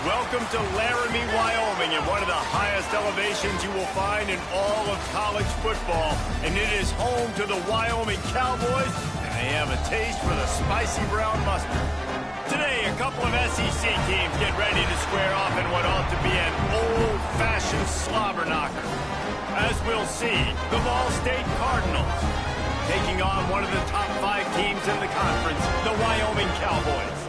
Welcome to Laramie, Wyoming, and one of the highest elevations you will find in all of college football. And it is home to the Wyoming Cowboys, and they have a taste for the spicy brown mustard. Today, a couple of SEC teams get ready to square off in what ought to be an old-fashioned slobber knocker. As we'll see, the Ball State Cardinals taking on one of the top 5 teams in the conference, the Wyoming Cowboys.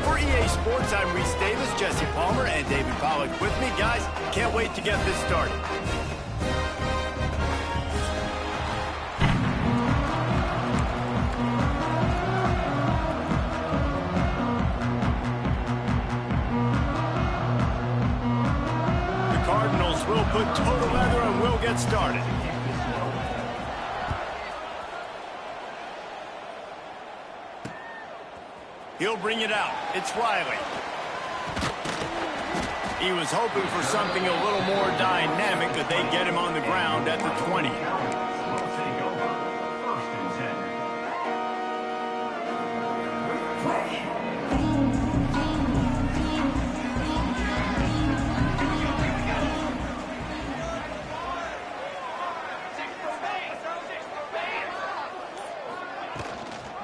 For EA Sports, I'm Reese Davis, Jesse Palmer, and David Pollack with me. Guys, can't wait to get this started. The Cardinals will put total leather and we'll get started. He'll bring it out. It's Riley. He was hoping for something a little more dynamic, but they get him on the ground at the 20.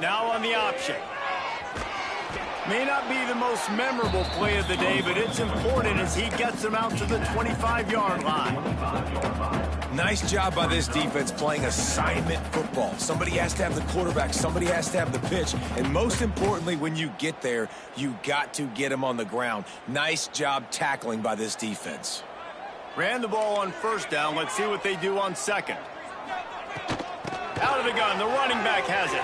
Now on the option. May not be the most memorable play of the day, but it's important as he gets them out to the 25-yard line. Nice job by this defense playing assignment football. Somebody has to have the quarterback, somebody has to have the pitch, and most importantly, when you get there, you got to get him on the ground. Nice job tackling by this defense. Ran the ball on first down. Let's see what they do on second. Out of the gun, the running back has it.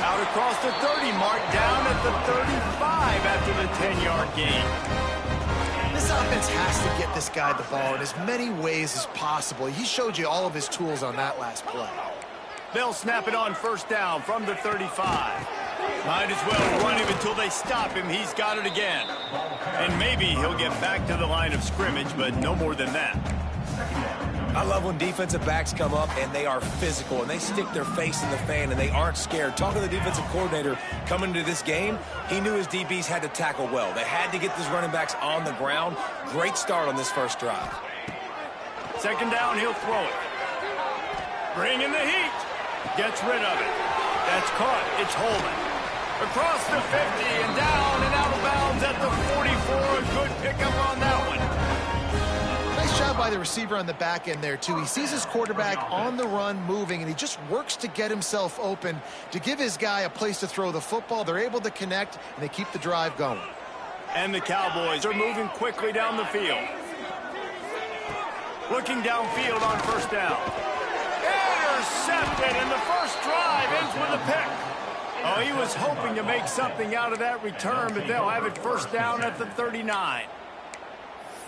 Out across the 30 mark, down at the 35 after the 10-yard gain. This offense has to get this guy the ball in as many ways as possible. He showed you all of his tools on that last play. They'll snap it on first down from the 35. Might as well run him until they stop him. He's got it again. And maybe he'll get back to the line of scrimmage, but no more than that. I love when defensive backs come up and they are physical and they stick their face in the fan and they aren't scared. Talking to the defensive coordinator coming into this game, he knew his DBs had to tackle well. They had to get these running backs on the ground. Great start on this first drive. Second down, he'll throw it. Bring in the heat. Gets rid of it. That's caught. It's Holman. Across the 50 and down and out of bounds at the 44. A good pickup on that one. Nice job by the receiver on the back end there, too. He sees his quarterback on the run moving, and he just works to get himself open to give his guy a place to throw the football. They're able to connect, and they keep the drive going. And the Cowboys are moving quickly down the field. Looking downfield on first down. Intercepted, and the first drive ends with a pick. Oh, he was hoping to make something out of that return, but they'll have it first down at the 39.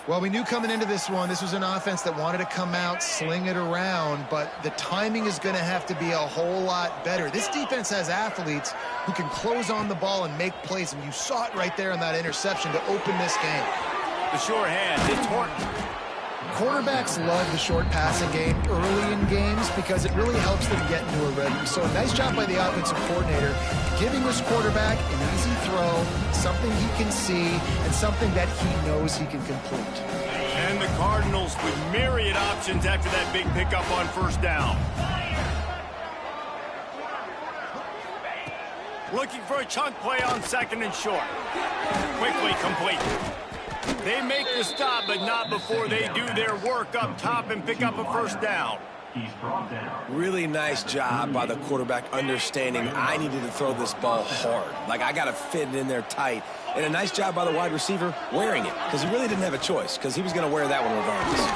Well, we knew coming into this one, this was an offense that wanted to come out, sling it around, but the timing is going to have to be a whole lot better. This defense has athletes who can close on the ball and make plays, and you saw it right there on that interception to open this game. The short hand, it's Horton. Quarterbacks love the short passing game early in games because it really helps them get into a rhythm. So nice job by the offensive coordinator giving this quarterback an easy throw, something he can see, and something that he knows he can complete. And the Cardinals with myriad options after that big pickup on first down. Looking for a chunk play on second and short. Quickly complete. They make the stop, but not before they do their work up top and pick up a first down. Really nice job by the quarterback understanding I needed to throw this ball hard. Like, I got to fit it in there tight. And a nice job by the wide receiver wearing it because he really didn't have a choice because he was going to wear that one regardless.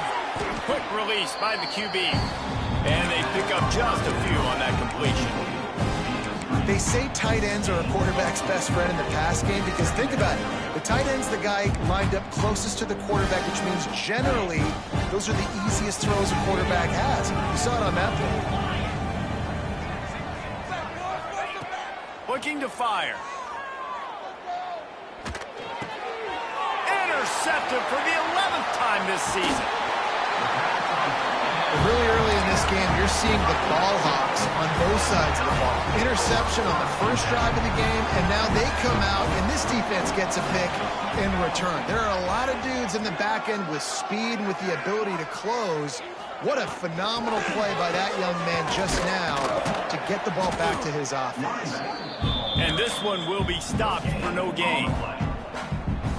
Quick release by the QB. And they pick up just a few on that completion. They say tight ends are a quarterback's best friend in the pass game because think about it. The tight end's the guy lined up closest to the quarterback, which means generally those are the easiest throws a quarterback has. You saw it on that play. Looking to fire. Intercepted for the 11th time this season. Really early in this game, you're seeing the ball hawks on both sides of the ball. Interception on the first drive of the game, and now they come out, and this defense gets a pick in return. There are a lot of dudes in the back end with speed and with the ability to close. What a phenomenal play by that young man just now to get the ball back to his offense. And this one will be stopped for no gain.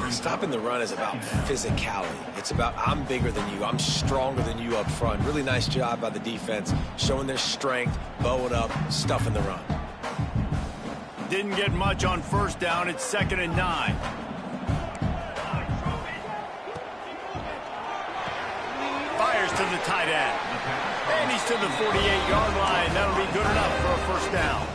Stopping the run is about physicality. It's about I'm bigger than you. I'm stronger than you up front. Really nice job by the defense, showing their strength, bowing up, stuffing the run. Didn't get much on first down. It's 2nd and 9. Fires to the tight end. And he's to the 48-yard line. That'll be good enough for a first down.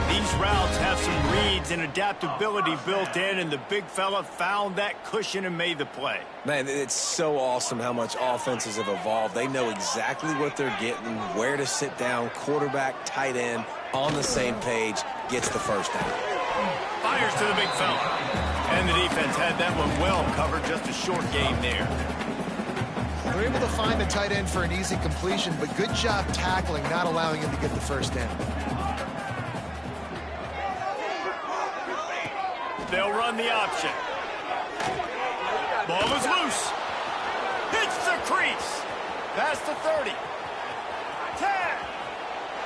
These routes have some reads and adaptability built in, and the big fella found that cushion and made the play. Man, it's so awesome how much offenses have evolved. They know exactly what they're getting, where to sit down, quarterback, tight end, on the same page, gets the first down. Fires to the big fella. And the defense had that one well covered, just a short game there. They're able to find the tight end for an easy completion, but good job tackling, not allowing him to get the first down. They'll run the option. Ball is loose. Hits the crease. Past the 30. 10.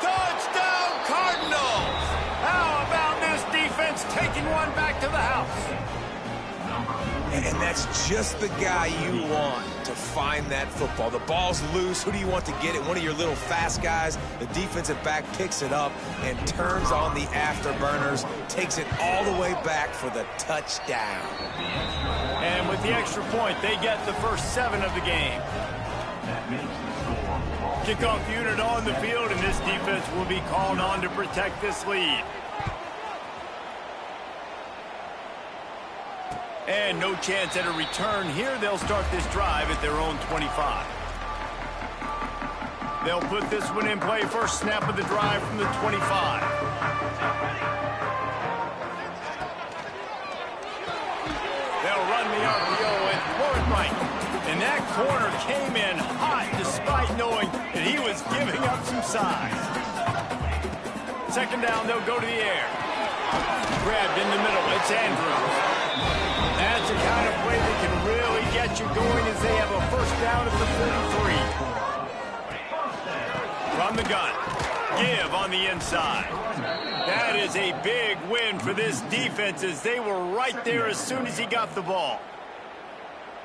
Touchdown Cardinals. How about this defense taking one back to the house? And that's just the guy you want to find that football. The ball's loose. Who do you want to get it? One of your little fast guys. The defensive back picks it up and turns on the afterburners, takes it all the way back for the touchdown. And with the extra point, they get the first 7 of the game. Kickoff unit on the field, and this defense will be called on to protect this lead. And no chance at a return here. They'll start this drive at their own 25. They'll put this one in play. First snap of the drive from the 25. They'll run the RPO and throw it right. And that corner came in hot despite knowing that he was giving up some size. 2nd down, they'll go to the air. Grabbed in the middle. It's Andrews. That's the kind of play that can really get you going as they have a first down at the 43. From the gun. Give on the inside. That is a big win for this defense as they were right there as soon as he got the ball.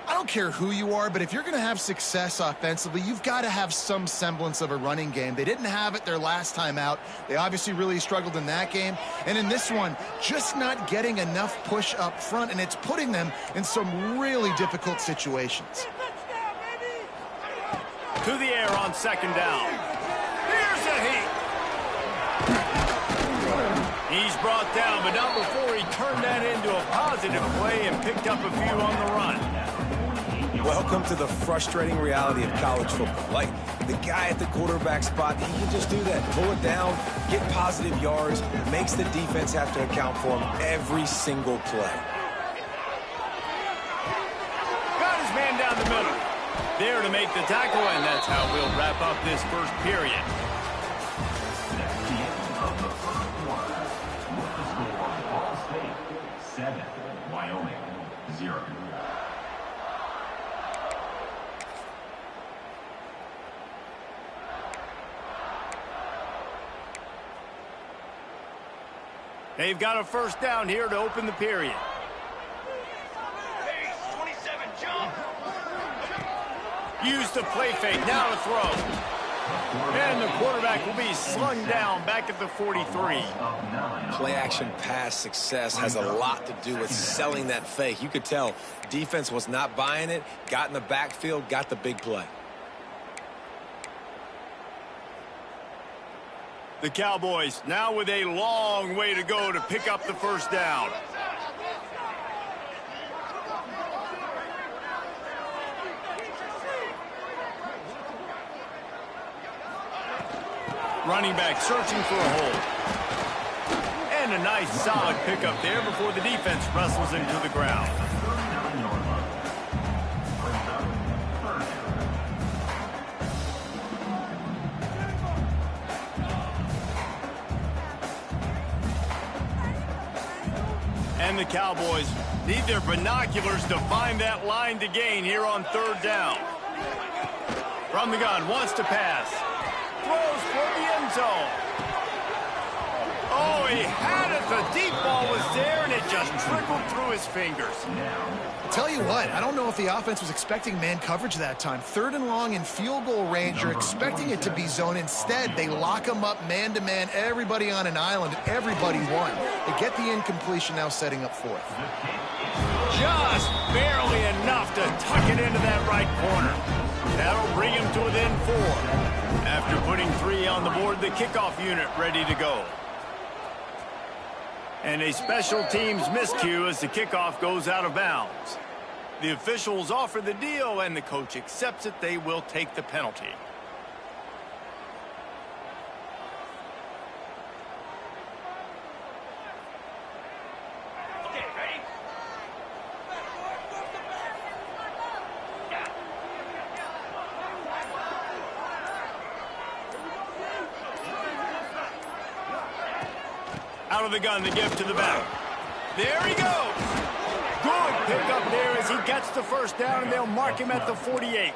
I don't care who you are, but if you're going to have success offensively, you've got to have some semblance of a running game. They didn't have it their last time out. They obviously really struggled in that game. And in this one, just not getting enough push up front, and it's putting them in some really difficult situations. To the air on 2nd down. Here's a heat. He's brought down, but not before he turned that into a positive play and picked up a few on the run. Welcome to the frustrating reality of college football. Like, the guy at the quarterback spot, he can just do that. Pull it down, get positive yards, makes the defense have to account for him every single play. Got his man down the middle. There to make the tackle, and that's how we'll wrap up this first period. Wyoming, 0. They've got a first down here to open the period. Use the play fake, now to throw. And the quarterback will be slung down back at the 43. Play action pass success has a lot to do with selling that fake. You could tell defense was not buying it, got in the backfield, got the big play. The Cowboys now with a long way to go to pick up the first down. Running back searching for a hole. And a nice solid pickup there before the defense wrestles him to the ground. And the Cowboys need their binoculars to find that line to gain here on third down. From the gun, wants to pass. Throws for the end zone. Oh, he had it. The deep ball was there, and it just trickled through his fingers. I'll tell you what, I don't know if the offense was expecting man coverage that time. 3rd and long in field goal range, you're expecting it to be zone. Instead, they lock them up man-to-man, everybody on an island, and everybody won. They get the incompletion, now setting up 4th. Just barely enough to tuck it into that right corner. That'll bring him to within 4. After putting 3 on the board, the kickoff unit ready to go. And a special teams miscue as the kickoff goes out of bounds. The officials offer the deal, and the coach accepts it. They will take the penalty. Okay, ready? Out of the gun, the give to the back. There he goes. Good pickup there as he gets the first down, and they'll mark him at the 48.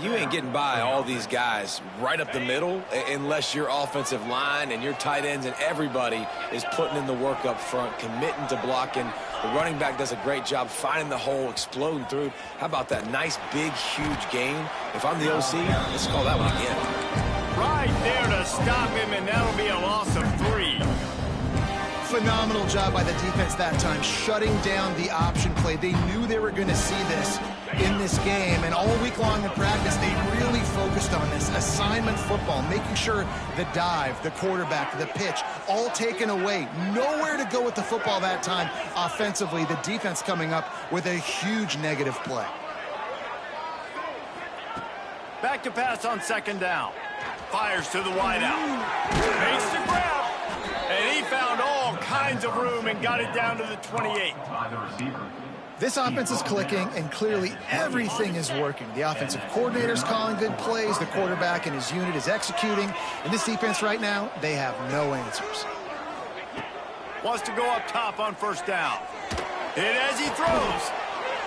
You ain't getting by all these guys right up the middle unless your offensive line and your tight ends and everybody is putting in the work up front, committing to blocking. The running back does a great job finding the hole, exploding through. How about that nice, big, huge gain? If I'm the OC, let's call that one again. Right there to stop him, and that'll be a loss of 3. Phenomenal job by the defense that time, shutting down the option play. They knew they were going to see this in this game, and all week long in practice, they really focused on this assignment football, making sure the dive, the quarterback, the pitch, all taken away. Nowhere to go with the football that time offensively. The defense coming up with a huge negative play. Back to pass on 2nd down. Fires to the wideout. Makes the grab. And he found all kinds of room and got it down to the 28. This offense is clicking, and clearly everything is working. The offensive coordinator's calling good plays. The quarterback and his unit is executing. And this defense right now, they have no answers. Wants to go up top on 1st down. And as he throws,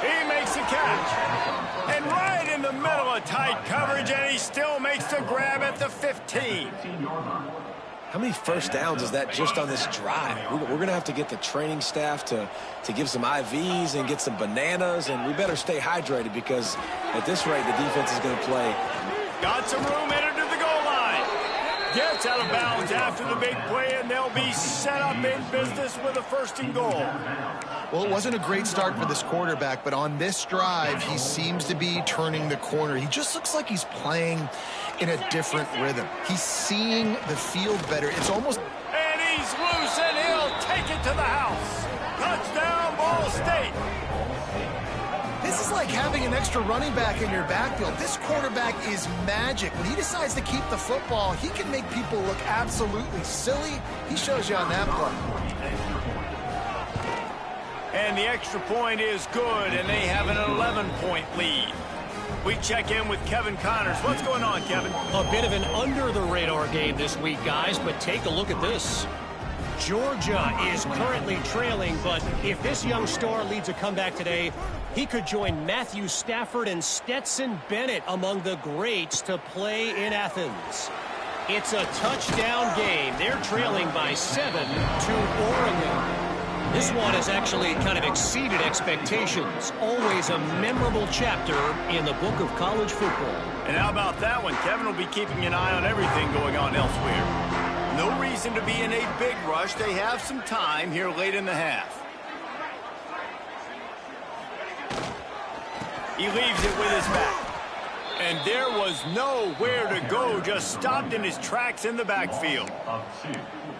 he makes the catch. And right in the middle of tight coverage, and he still makes the grab at the 15. How many first downs is that just on this drive? We're going to have to get the training staff to give some IVs and get some bananas, and we better stay hydrated because at this rate, the defense is going to play. Got some room, entered to the goal line. Gets out of bounds after the big play, and they'll be set up in business with a 1st and goal. Well, it wasn't a great start for this quarterback, but on this drive, he seems to be turning the corner. He just looks like he's playing in a different rhythm. He's seeing the field better. It's almost... And he's loose, and he'll take it to the house. Touchdown, Ball State. This is like having an extra running back in your backfield. This quarterback is magic. When he decides to keep the football, he can make people look absolutely silly. He shows you on that play. And the extra point is good, and they have an 11-point lead. We check in with Kevin Connors. What's going on, Kevin? A bit of an under-the-radar game this week, guys, but take a look at this. Georgia is currently trailing, but if this young star leads a comeback today, he could join Matthew Stafford and Stetson Bennett among the greats to play in Athens. It's a touchdown game. They're trailing by 7 to Oregon. This one has actually kind of exceeded expectations. Always a memorable chapter in the book of college football. And how about that one? Kevin will be keeping an eye on everything going on elsewhere. No reason to be in a big rush. They have some time here late in the half. He leaves it with his back. And there was nowhere to go. Just stopped in his tracks in the backfield.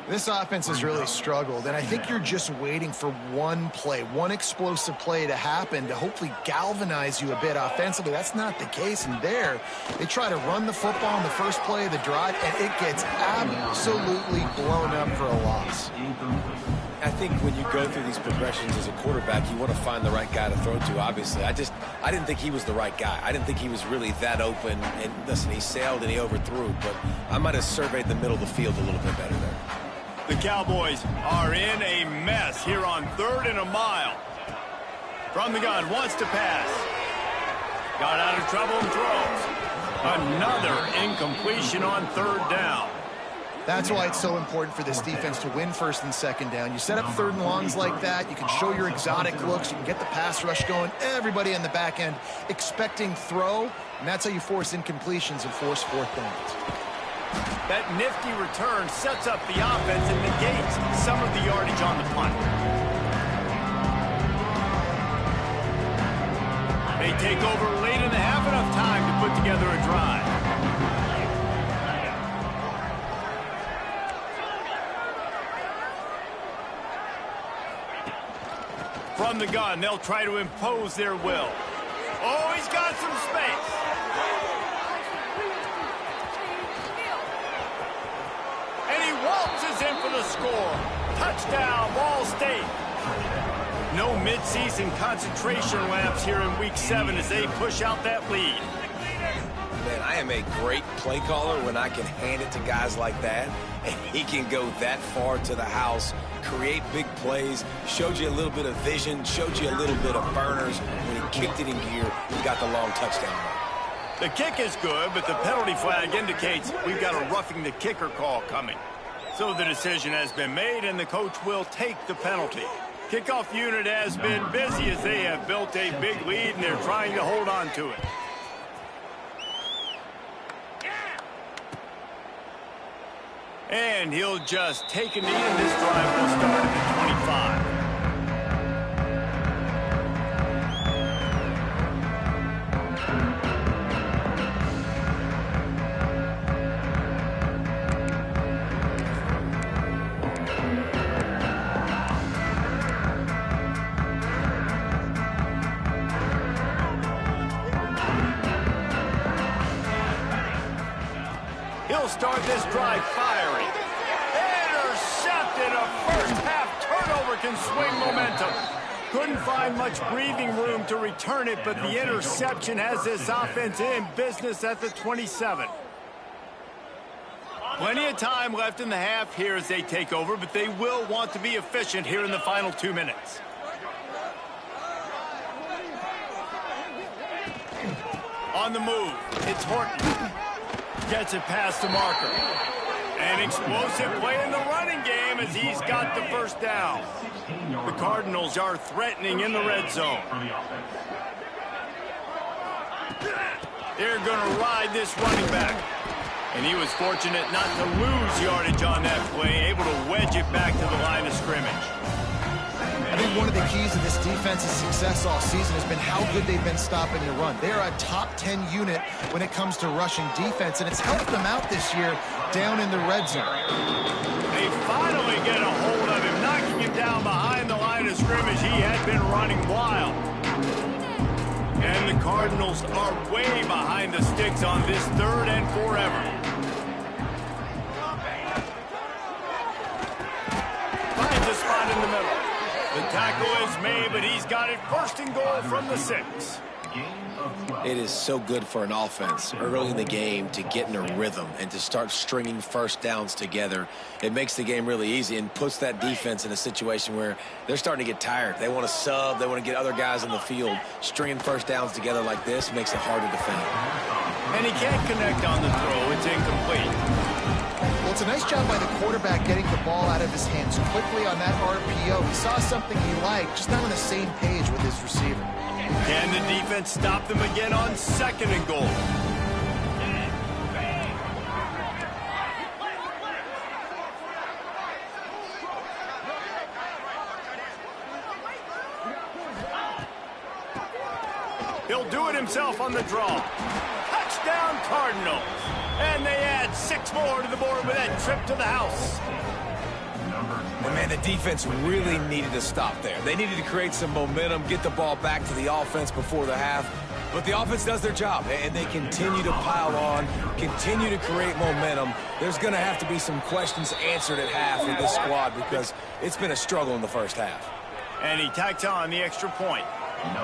This offense has really struggled, and I think you're just waiting for one play, one explosive play to happen to hopefully galvanize you a bit offensively. That's not the case, and there, they try to run the football in the first play of the drive, and it gets absolutely blown up for a loss. I think when you go through these progressions as a quarterback, you want to find the right guy to throw to, obviously. I didn't think he was the right guy. I didn't think he was really that open. And listen, he sailed and he overthrew, but I might have surveyed the middle of the field a little bit better there. The Cowboys are in a mess here on 3rd and a mile. From the gun, wants to pass. Got out of trouble and throws. Another incompletion on 3rd down. That's why it's so important for this defense to win 1st and 2nd down. You set up 3rd and longs like that. You can show your exotic looks. You can get the pass rush going. Everybody in the back end expecting throw. And that's how you force incompletions and force 4th downs. That nifty return sets up the offense and negates some of the yardage on the punt. They take over late in the half, enough time to put together a drive. From the gun, they'll try to impose their will. Oh, he's got some space. And he waltzes in for the score. Touchdown, Ball State. No midseason concentration laps here in Week 7 as they push out that lead. Man, I am a great play caller when I can hand it to guys like that, and he can go that far to the house, create big plays, showed you a little bit of vision, showed you a little bit of burners. When he kicked it in gear, he got the long touchdown run. The kick is good, but the penalty flag indicates we've got a roughing the kicker call coming. So the decision has been made, and the coach will take the penalty. Kickoff unit has been busy as they have built a big lead, and they're trying to hold on to it. And he'll just take a knee, and this drive will start at the 25. He'll start this drive firing. Intercepted. A first-half turnover can swing momentum. Couldn't find much breathing room to return it, but the interception has this offense in business at the 27. Plenty of time left in the half here as they take over, but they will want to be efficient here in the final 2 minutes. On the move, it's Horton. Gets it past the marker. An explosive play in the running game as he's got the first down. The Cardinals are threatening in the red zone. They're going to ride this running back. And he was fortunate not to lose yardage on that play, able to wedge it back to the line of scrimmage. I think one of the keys to this defense's success all season has been how good they've been stopping the run. They are a top 10 unit when it comes to rushing defense, and it's helped them out this year down in the red zone. They finally get a hold of him, knocking him down behind the line of scrimmage. He had been running wild. And the Cardinals are way behind the sticks on this 3rd and forever. Finds a spot in the middle. The tackle is made, but he's got it 1st and goal from the 6. It is so good for an offense early in the game to get in a rhythm and to start stringing first downs together. It makes the game really easy and puts that defense in a situation where they're starting to get tired. They want to sub. They want to get other guys in the field. Stringing first downs together like this makes it hard to defend. And he can't connect on the throw. It's incomplete. Well, it's a nice job by the quarterback getting the ball out of his hands quickly on that RPO. He saw something he liked, just not on the same page with his receiver. Can the defense stop them again on 2nd and goal? He'll do it himself on the draw. Touchdown Cardinals. And they add 6 more to the board with that trip to the house. And man, the defense really needed to stop there. They needed to create some momentum, get the ball back to the offense before the half. But the offense does their job, and they continue to pile on, continue to create momentum. There's going to have to be some questions answered at half with this squad because it's been a struggle in the first half. And he tacks on the extra point.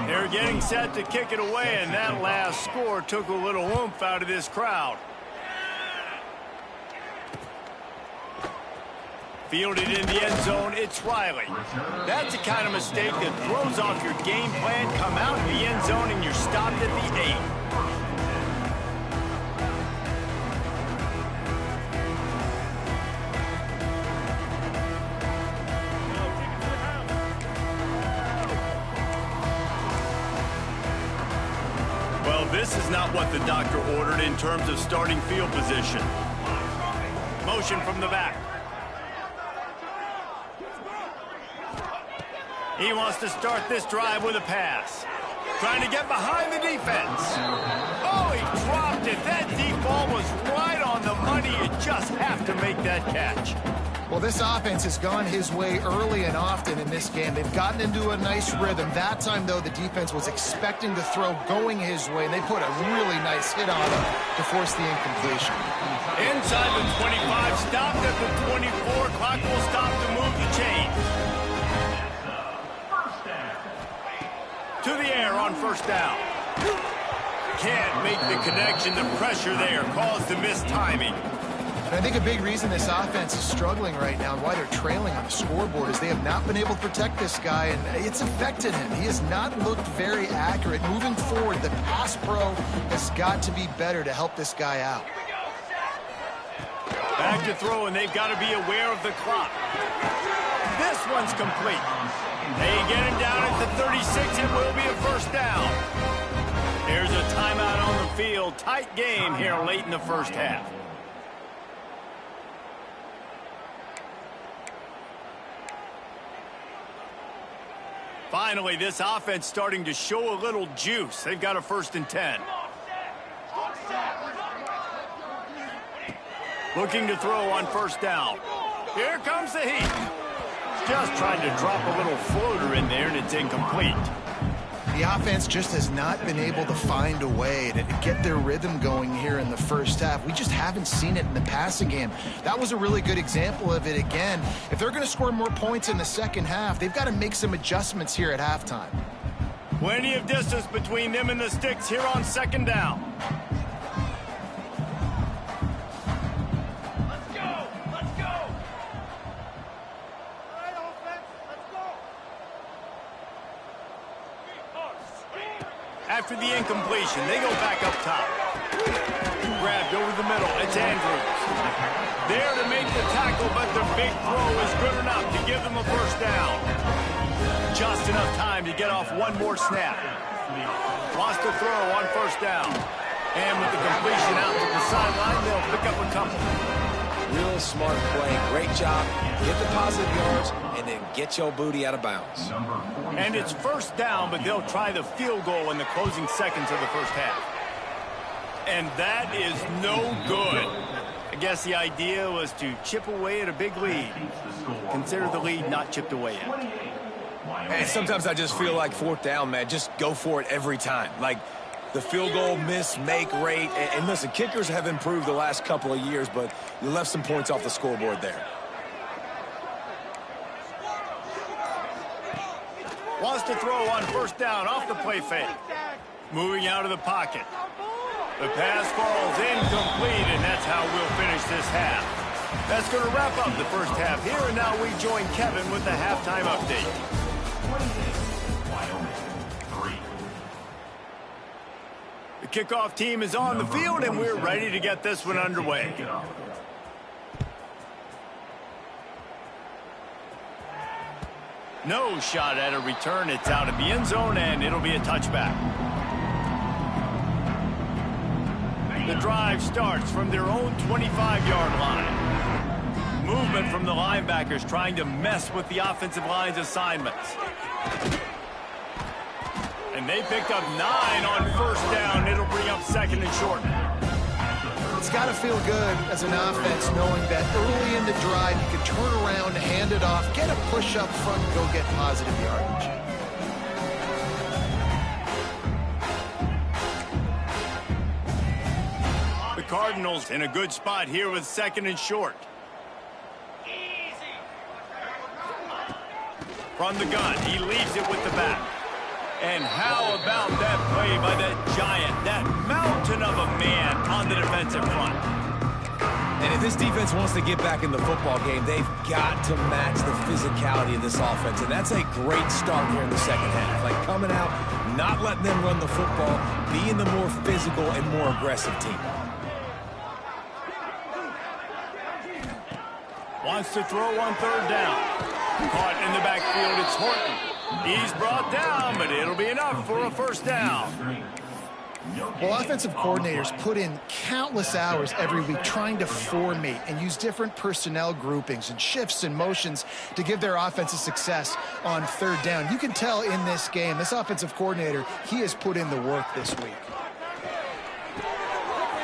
They're getting set to kick it away, and that last score took a little oomph out of this crowd. Fielded in the end zone, it's Riley. That's the kind of mistake that throws off your game plan. Come out in the end zone and you're stopped at the 8. Well, this is not what the doctor ordered in terms of starting field position. Motion from the back. He wants to start this drive with a pass. Trying to get behind the defense. Oh, he dropped it. That deep ball was right on the money. You just have to make that catch. Well, this offense has gone his way early and often in this game. They've gotten into a nice rhythm. That time, though, the defense was expecting the throw going his way, and they put a really nice hit on him to force the incompletion. Inside the 25, stopped at the 24. Clock will stop to move the chain. To the air on first down. Can't make the connection. The pressure there caused the missed timing. And I think a big reason this offense is struggling right now and why they're trailing on the scoreboard is they have not been able to protect this guy, and it's affected him. He has not looked very accurate. Moving forward, the pass pro has got to be better to help this guy out. Back to throw, and they've got to be aware of the clock. This one's complete. They get him down at the 36. It will be a first down. There's a timeout on the field. Tight game here late in the first half. Finally, this offense starting to show a little juice. They've got a 1st and 10. Looking to throw on first down. Here comes the heat. Just trying to drop a little floater in there, and it's incomplete. The offense just has not been able to find a way to get their rhythm going here in the first half. We just haven't seen it in the passing game. That was a really good example of it again. If they're going to score more points in the second half, they've got to make some adjustments here at halftime. Plenty of distance between them and the sticks here on second down. After the incompletion, they go back up top. Grabbed over the middle. It's Andrews. There to make the tackle, but the big throw is good enough to give them a first down. Just enough time to get off one more snap. Lost a throw on first down. And with the completion out to the sideline, they'll pick up a couple. Real smart play. Great job. Get the positive yards and then get your booty out of bounds. And it's first down, but they'll try the field goal in the closing seconds of the first half. And that is no good. I guess the idea was to chip away at a big lead. Consider the lead not chipped away yet. And sometimes I just feel like 4th down, man. Just go for it every time. Like the field goal miss-make rate. And listen, kickers have improved the last couple of years, but you left some points off the scoreboard there. Wants to throw on first down off the play fake. Moving out of the pocket. The pass falls incomplete, and that's how we'll finish this half. That's going to wrap up the first half here, and now we join Kevin with the halftime update. The kickoff team is on the field, and we're ready to get this one underway. No shot at a return. It's out of the end zone, and it'll be a touchback. The drive starts from their own 25-yard line. Movement from the linebackers trying to mess with the offensive line's assignments. And they picked up 9 on first down. It'll bring up 2nd and short. It's got to feel good as an offense knowing that early in the drive you can turn around, hand it off, get a push up front, and go get positive yardage. The Cardinals in a good spot here with 2nd and short. From the gun, he leaves it with the back. And how about that play by that giant, that mountain of a man on the defensive front? And if this defense wants to get back in the football game, they've got to match the physicality of this offense. And that's a great start here in the second half. Like coming out, not letting them run the football, being the more physical and more aggressive team. Wants to throw on third down. Caught in the backfield, it's Horton. He's brought down, but it'll be enough for a first down. Well, offensive coordinators put in countless hours every week trying to formate and use different personnel groupings and shifts and motions to give their offensive success on third down. You can tell in this game, this offensive coordinator, he has put in the work this week.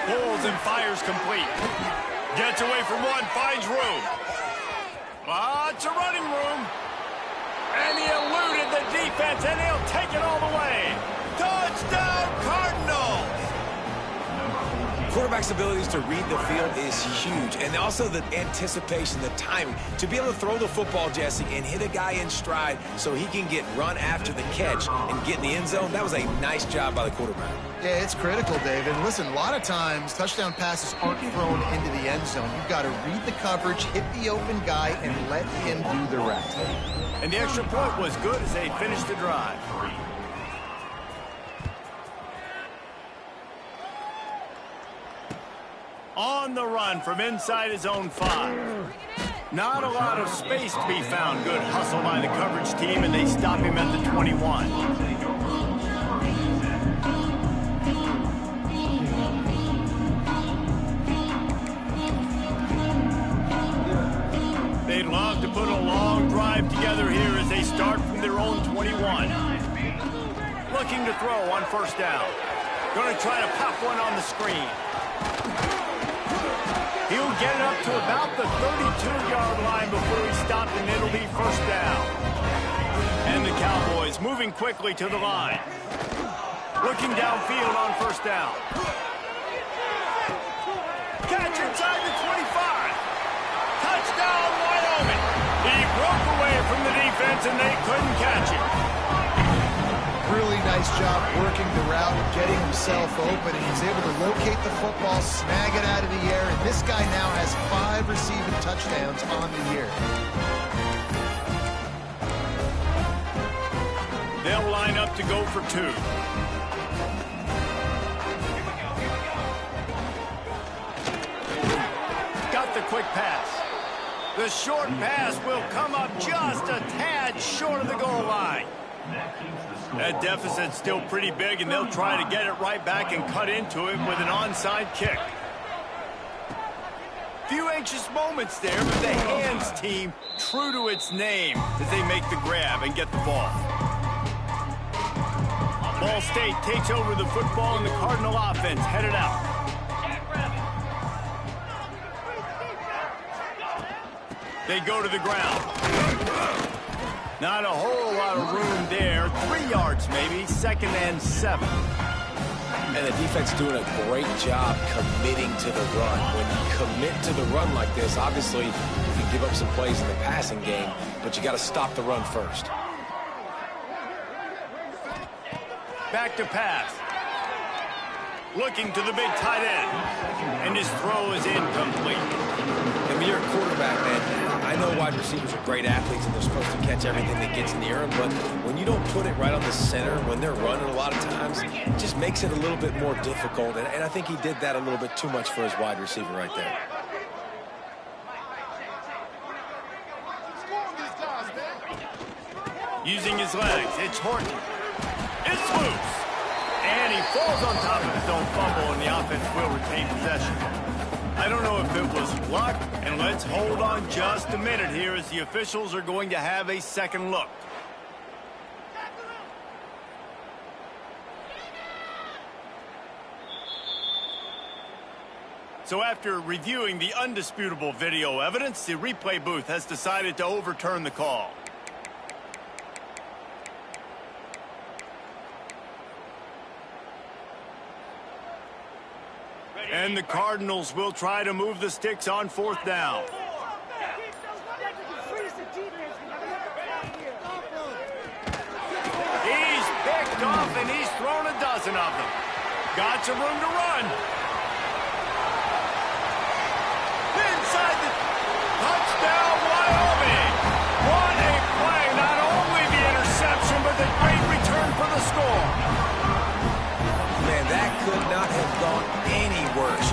Pulls and fires complete. Gets away from one, finds room. Lots of running room. And he eluded the defense, and he'll take it all the way. Touchdown, Cardinals! Quarterback's abilities to read the field is huge, and also the anticipation, the timing. To be able to throw the football, Jesse, and hit a guy in stride so he can get run after the catch and get in the end zone, that was a nice job by the quarterback. Yeah, it's critical, David. And listen, a lot of times touchdown passes aren't thrown into the end zone. You've got to read the coverage, hit the open guy, and let him do the rest. And the extra point was good as they finished the drive. On the run from inside his own 5. Not a lot of space to be found. Good hustle by the coverage team, and they stop him at the 21. They'd love to put a long drive together here as they start from their own 21. Looking to throw on first down. Going to try to pop one on the screen. He'll get it up to about the 32-yard line before he stopped, and it'll be first down. And the Cowboys moving quickly to the line. Looking downfield on first down. Catch inside the 25. Touchdown, Wyoming. He broke away from the defense, and they couldn't catch him. Really nice job working the route and getting himself open, and he's able to locate the football, snag it out of the air, and this guy now has 5 receiving touchdowns on the year. They'll line up to go for 2. Got the quick pass. The short pass will come up just a tad short of the goal line. That deficit's still pretty big, and they'll try to get it right back and cut into it with an onside kick. Few anxious moments there, but the hands team true to its name as they make the grab and get the ball. Ball State takes over the football, and the Cardinal offense headed out. They go to the ground. Not a whole lot of room there. 3 yards maybe, 2nd and 7. And the defense doing a great job committing to the run. When you commit to the run like this, obviously you can give up some plays in the passing game, but you got to stop the run first. Back to pass. Looking to the big tight end. And his throw is incomplete. And when you're a quarterback, man, I know wide receivers are great athletes and they're supposed to catch everything that gets in the air, but when you don't put it right on the center, when they're running a lot of times, it just makes it a little bit more difficult. And I think he did that a little bit too much for his wide receiver right there. Using his legs, it's Horton. It's loose. And he falls on top of his own fumble, and the offense will retain possession. I don't know if it was luck, and let's hold on just a minute here as the officials are going to have a second look. So after reviewing the undisputable video evidence, the replay booth has decided to overturn the call. And the Cardinals will try to move the sticks on 4th down. He's picked off, and he's thrown a dozen of them. Got some room to run.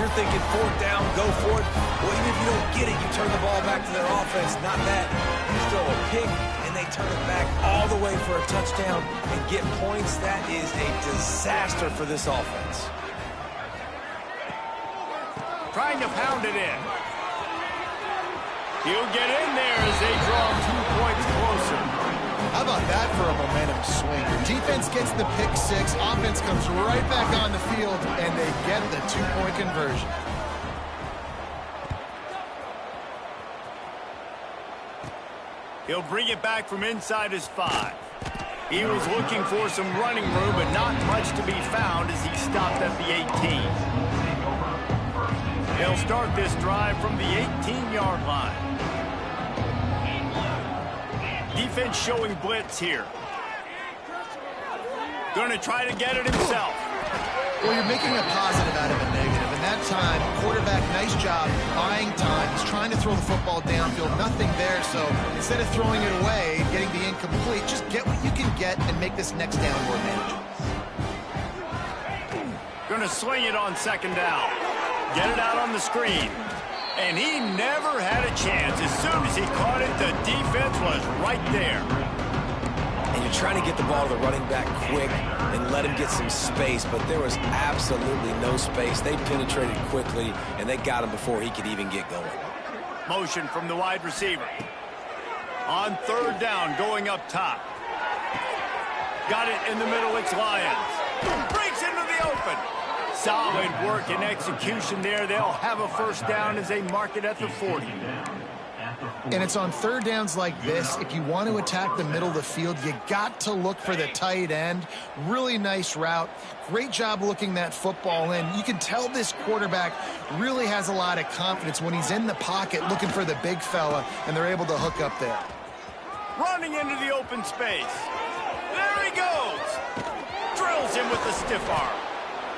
you're thinking fourth down, go for it. Well, even if you don't get it, you turn the ball back to their offense. Not that. You throw a pick, and they turn it back all the way for a touchdown and get points. That is a disaster for this offense. Trying to pound it in. He'll get in there as they draw 2 points closer. How about that for a momentum swing? Defense gets the pick six. Offense comes right back on the field, and they get the 2-point conversion. He'll bring it back from inside his 5. He was looking for some running room, but not much to be found as he stopped at the 18. They'll start this drive from the 18-yard line. Defense showing blitz here. Going to try to get it himself. Well, you're making a positive out of a negative. And that time, quarterback, nice job buying time. He's trying to throw the football downfield. Nothing there. So instead of throwing it away, getting the incomplete, just get what you can get and make this next down more manageable. Going to sling it on second down. Get it out on the screen. And he never had a chance. As soon as he caught it, the defense was right there. And you're trying to get the ball to the running back quick and let him get some space, but there was absolutely no space. They penetrated quickly, and they got him before he could even get going. Motion from the wide receiver. On third down, going up top. Got it in the middle, it's Lions. Breaks into the open. Solid work and execution there. They'll have a first down as they mark it at the 40. And it's on third downs like this. If you want to attack the middle of the field, you got to look for the tight end. Really nice route. Great job looking that football in. You can tell this quarterback really has a lot of confidence when he's in the pocket looking for the big fella, and they're able to hook up there. Running into the open space. There he goes. Drills him with the stiff arm.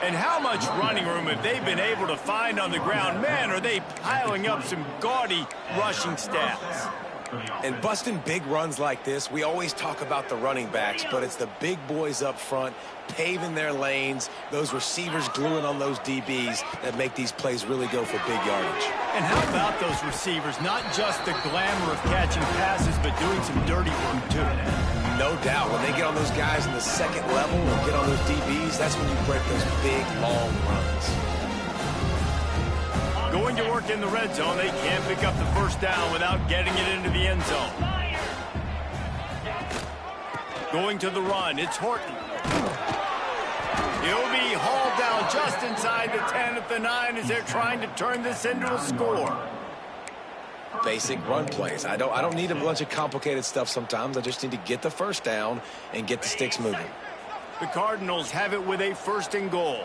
And how much running room have they been able to find on the ground? Man, are they piling up some gaudy rushing stats. And busting big runs like this, we always talk about the running backs, but it's the big boys up front paving their lanes, those receivers gluing on those DBs that make these plays really go for big yardage. And how about those receivers? Not just the glamour of catching passes, but doing some dirty work, too. No doubt. When they get on those guys in the second level and get on those DBs, that's when you break those big, long runs. Going to work in the red zone. They can't pick up the first down without getting it into the end zone. Going to the run. It's Horton. He'll be hauled down just inside the 10 at the 9 as they're trying to turn this into a score. Basic run plays. I don't need a bunch of complicated stuff sometimes. I just need to get the first down and get the sticks moving. The Cardinals have it with a 1st and goal.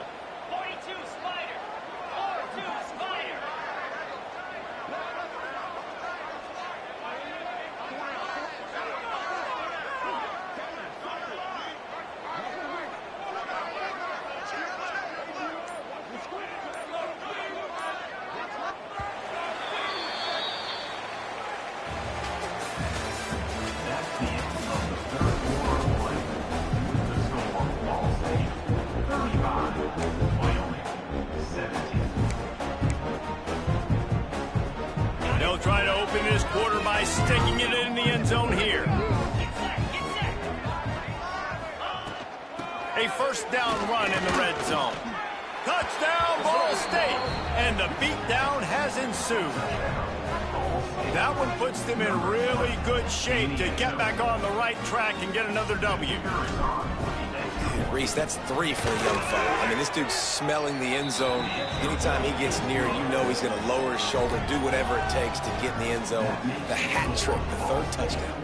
They'll try to open this quarter by sticking it in the end zone here. A first down run in the red zone. Touchdown, Ball State. And the beatdown has ensued. That one puts them in really good shape to get back on the right track and get another W. Reese, that's 3 for the young fella. I mean, this dude's smelling the end zone. Anytime he gets near, you know he's going to lower his shoulder, do whatever it takes to get in the end zone. The hat trick, the 3rd touchdown.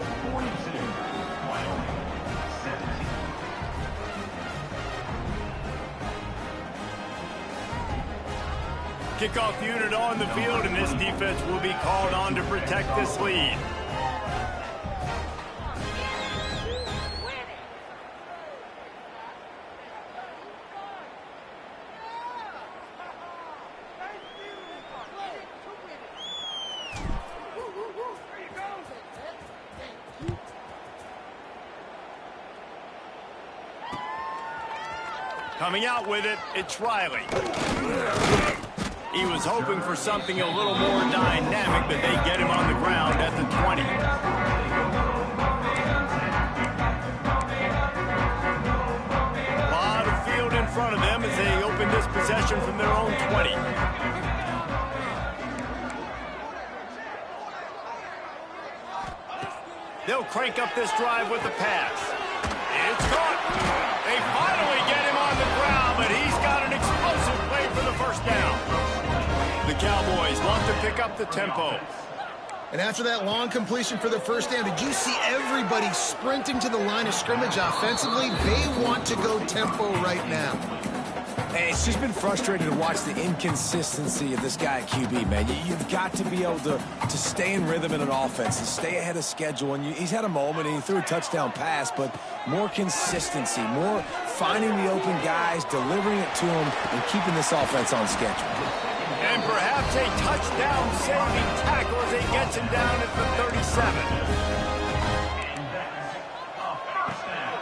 Kickoff unit on the field, and this defense will be called on to protect this lead. Coming out with it, it's Riley. He was hoping for something a little more dynamic, but they get him on the ground at the 20. A lot of field in front of them as they open this possession from their own 20. They'll crank up this drive with the pass. It's caught. They finally get him on the ground, but he's got an explosive play for the first down. The Cowboys want to pick up the tempo. And after that long completion for the first down, did you see everybody sprinting to the line of scrimmage offensively? They want to go tempo right now. Hey, it's just been frustrating to watch the inconsistency of this guy at QB, man. You've got to be able to stay in rhythm in an offense and stay ahead of schedule. And he's had a moment, and he threw a touchdown pass, but more consistency, more finding the open guys, delivering it to them, and keeping this offense on schedule. And perhaps a touchdown-saving tackle as he gets him down at the 37.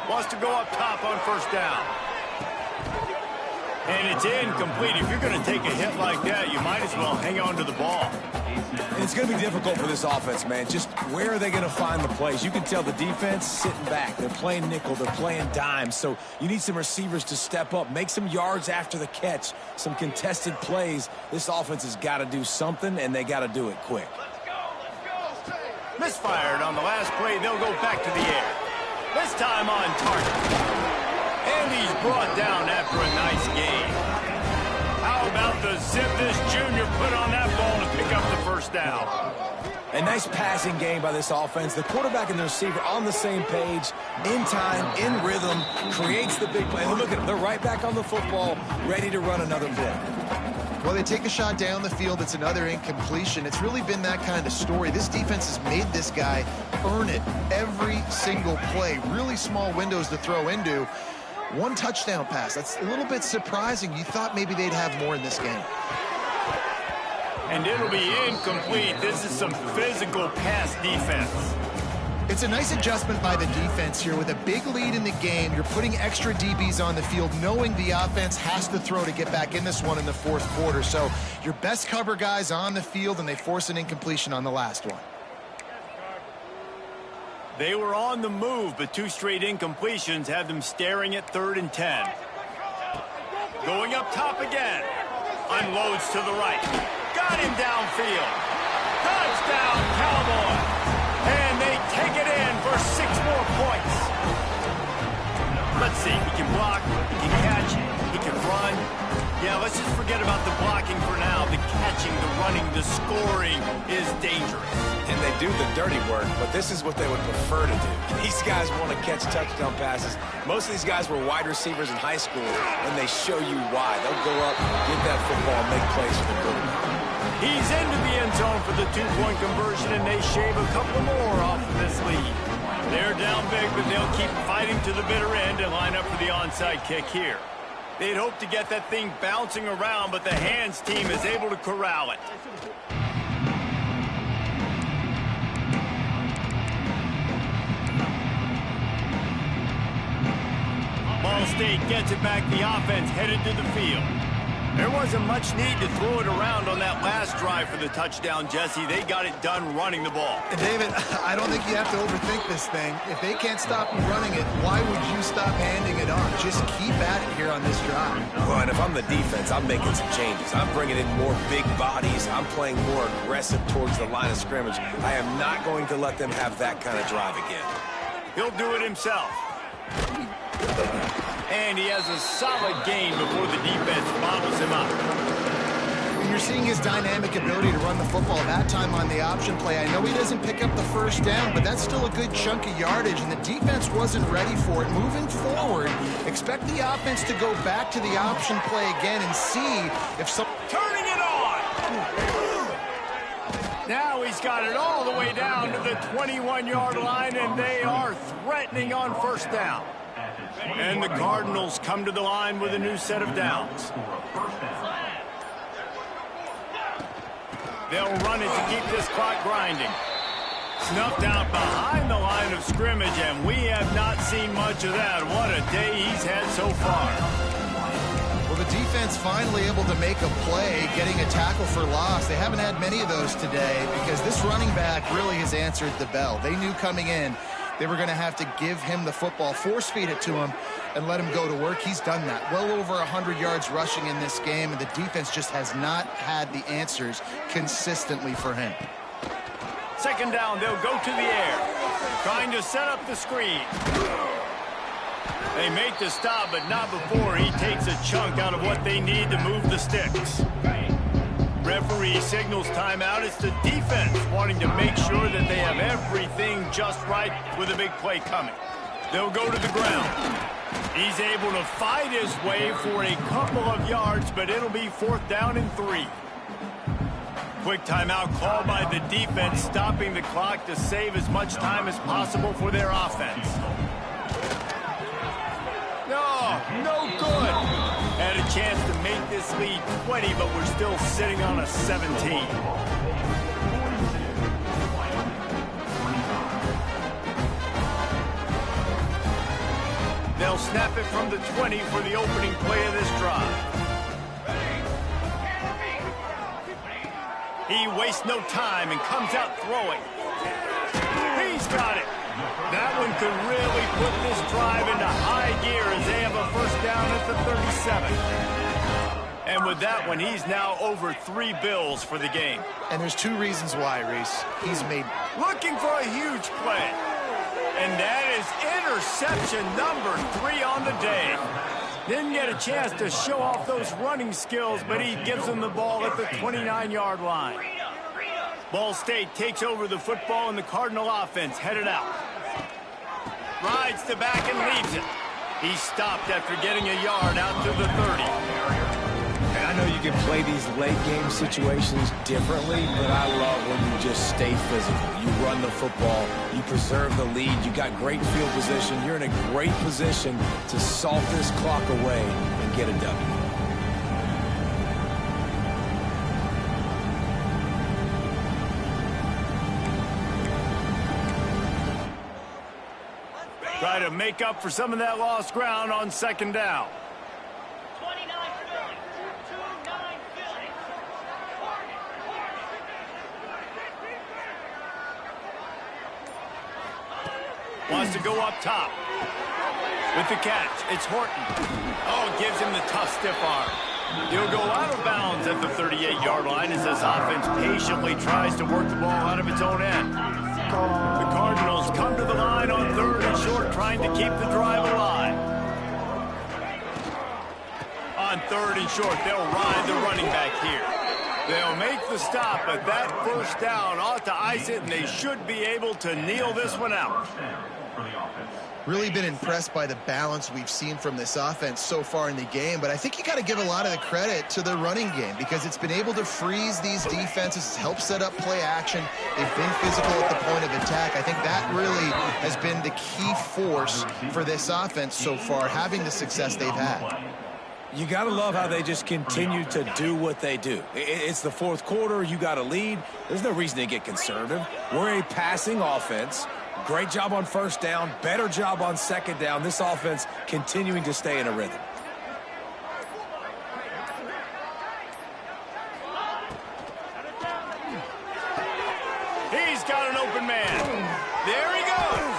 Wants to go up top on first down. And it's incomplete. If you're going to take a hit like that, you might as well hang on to the ball. And it's going to be difficult for this offense, man. Just where are they going to find the plays? You can tell the defense sitting back. They're playing nickel. They're playing dime. So you need some receivers to step up, make some yards after the catch, some contested plays. This offense has got to do something, and they got to do it quick. Misfired on the last play. They'll go back to the air. This time on target. And he's brought down after a nice gain. How about the zip this junior put on that ball to pick up the first down? A nice passing game by this offense. The quarterback and the receiver on the same page, in time, in rhythm, creates the big play. Look at them. They're right back on the football, ready to run another play. Well, they take a shot down the field. It's another incompletion. It's really been that kind of story. This defense has made this guy earn it every single play. Really small windows to throw into. One touchdown pass. That's a little bit surprising. You thought maybe they'd have more in this game. And it'll be incomplete. This is some physical pass defense. It's a nice adjustment by the defense here. With a big lead in the game, you're putting extra DBs on the field, knowing the offense has to throw to get back in this one in the fourth quarter. So your best cover guys on the field, and they force an incompletion on the last one. They were on the move, but two straight incompletions have them staring at 3rd and 10. Going up top again. Unloads to the right. Got him downfield. Touchdown, Cowboys. And they take it in for 6 more points. Let's see. He can block. He can catch. He can run. Yeah, let's just forget about the blocking for now. The catching, the running, the scoring is dangerous. And they do the dirty work, but this is what they would prefer to do. These guys want to catch touchdown passes. Most of these guys were wide receivers in high school, and they show you why. They'll go up, get that football, and make plays for the quarterback. He's into the end zone for the 2-point conversion, and they shave a couple more off of this lead. They're down big, but they'll keep fighting to the bitter end and line up for the onside kick here. They'd hope to get that thing bouncing around, but the hands team is able to corral it. Ball State gets it back. The offense headed to the field. There wasn't much need to throw it around on that last drive for the touchdown, Jesse. They got it done running the ball. David, I don't think you have to overthink this thing. If they can't stop you running it, why would you stop handing it off? Just keep at it here on this drive. Well, and if I'm the defense, I'm making some changes. I'm bringing in more big bodies. I'm playing more aggressive towards the line of scrimmage. I am not going to let them have that kind of drive again. He'll do it himself. And he has a solid gain before the defense bottles him up. And you're seeing his dynamic ability to run the football, that time on the option play. I know he doesn't pick up the first down, but that's still a good chunk of yardage, and the defense wasn't ready for it. Moving forward, expect the offense to go back to the option play again and see if some... Turning it on! Now he's got it all the way down to the 21-yard line, and they are threatening on first down. And the Cardinals come to the line with a new set of downs. They'll run it to keep this clock grinding. Snuffed out behind the line of scrimmage, and we have not seen much of that. What a day he's had so far. Well, the defense finally able to make a play, getting a tackle for loss. They haven't had many of those today because this running back really has answered the bell. They knew coming in they were going to have to give him the football, force feed it to him, and let him go to work. He's done that. Well over 100 yards rushing in this game, and the defense just has not had the answers consistently for him. Second down, they'll go to the air, trying to set up the screen. They make the stop, but not before he takes a chunk out of what they need to move the sticks. Referee signals timeout. It's the defense wanting to make sure that they have everything just right with a big play coming. They'll go to the ground. He's able to fight his way for a couple of yards, but it'll be 4th down and 3. Quick timeout called by the defense, stopping the clock to save as much time as possible for their offense. No good. Had a chance to make this lead 20, but we're still sitting on a 17. They'll snap it from the 20 for the opening play of this drive. He wastes no time and comes out throwing. He's got it. That one could really put this drive into high gear as they have a first down at the 37. And with that one, he's now over 3 bills for the game. And there's 2 reasons why, Reese. He's made... Looking for a huge play. And that is interception number 3 on the day. Didn't get a chance to show off those running skills, but he gives them the ball at the 29-yard line. Ball State takes over the football, and the Cardinal offense headed out. Rides the back and leaves it. He stopped after getting a yard out to the 30. And I know you can play these late-game situations differently, but I love when you just stay physical. You run the football. You preserve the lead. You got great field position. You're in a great position to salt this clock away and get a W. Try to make up for some of that lost ground on second down. Wants to go up top. With the catch, it's Horton. Oh, gives him the tough stiff arm. He'll go out of bounds at the 38-yard line as this offense patiently tries to work the ball out of its own end. The Cardinals come to the line on 3rd and short, trying to keep the drive alive. On 3rd and short, they'll ride the running back here. They'll make the stop, but that first down ought to ice it, and they should be able to kneel this one out. Really been impressed by the balance we've seen from this offense so far in the game, but I think you got to give a lot of the credit to the running game because it's been able to freeze these defenses, help set up play action. They've been physical at the point of attack. I think that really has been the key force for this offense so far, having the success they've had. You got to love how they just continue to do what they do. It's the 4th quarter. You got a lead. There's no reason to get conservative. We're a passing offense. Great job on first down. Better job on second down. This offense continuing to stay in a rhythm. He's got an open man. There he goes.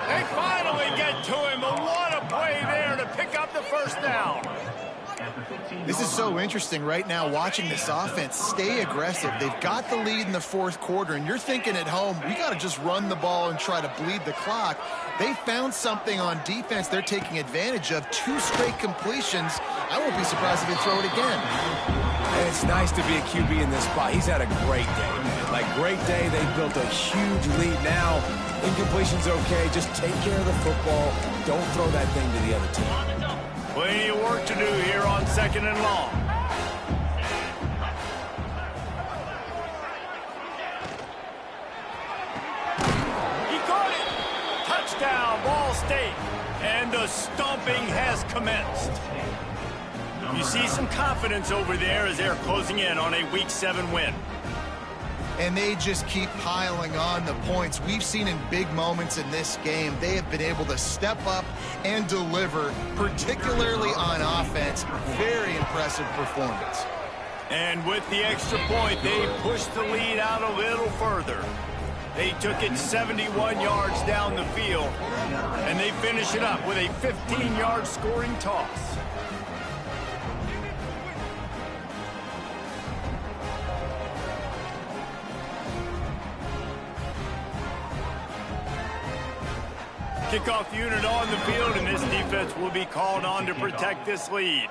They finally get to him. But what a play there to pick up the first down. This is so interesting right now, watching this offense stay aggressive. They've got the lead in the 4th quarter, and you're thinking at home, we got to just run the ball and try to bleed the clock. They found something on defense they're taking advantage of. 2 straight completions. I won't be surprised if they throw it again. And it's nice to be a QB in this spot. He's had a great day, man. Like, great day. They've built a huge lead now. Incompletion's okay. Just take care of the football. Don't throw that thing to the other team. Plenty of work to do here on 2nd and long. He caught it. Touchdown, Ball State. And the stomping has commenced. You see some confidence over there as they're closing in on a Week 7 win. and they just keep piling on the points. We've seen in big moments in this game, they have been able to step up and deliver, particularly on offense. Very impressive performance. And with the extra point, they pushed the lead out a little further. They took it 71 yards down the field, and they finish it up with a 15-yard scoring toss. Kickoff unit on the field, and this defense will be called on to protect this lead.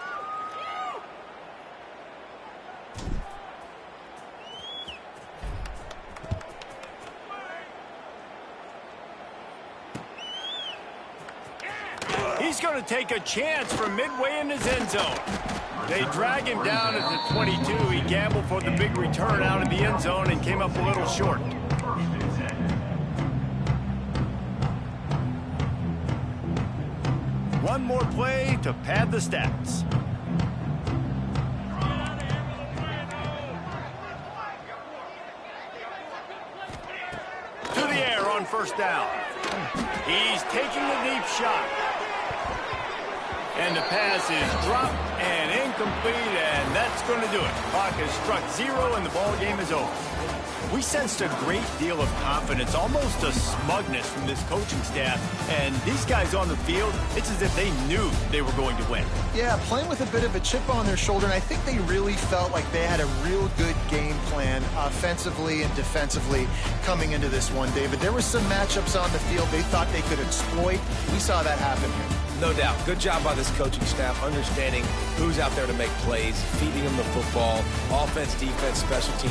He's going to take a chance from midway in his end zone. They drag him down at the 22. He gambled for the big return out of the end zone and came up a little short. One more play to pad the stats. To the air on first down. He's taking the deep shot. And the pass is dropped and incomplete, and that's going to do it. Clock has struck 0, and the ball game is over. We sensed a great deal of confidence, almost a smugness from this coaching staff. And these guys on the field, it's as if they knew they were going to win. Yeah, playing with a bit of a chip on their shoulder, and I think they really felt like they had a real good game plan offensively and defensively coming into this one, David. There were some matchups on the field they thought they could exploit. We saw that happen here. No doubt. Good job by this coaching staff, understanding who's out there to make plays, feeding them the football, offense, defense, special teams.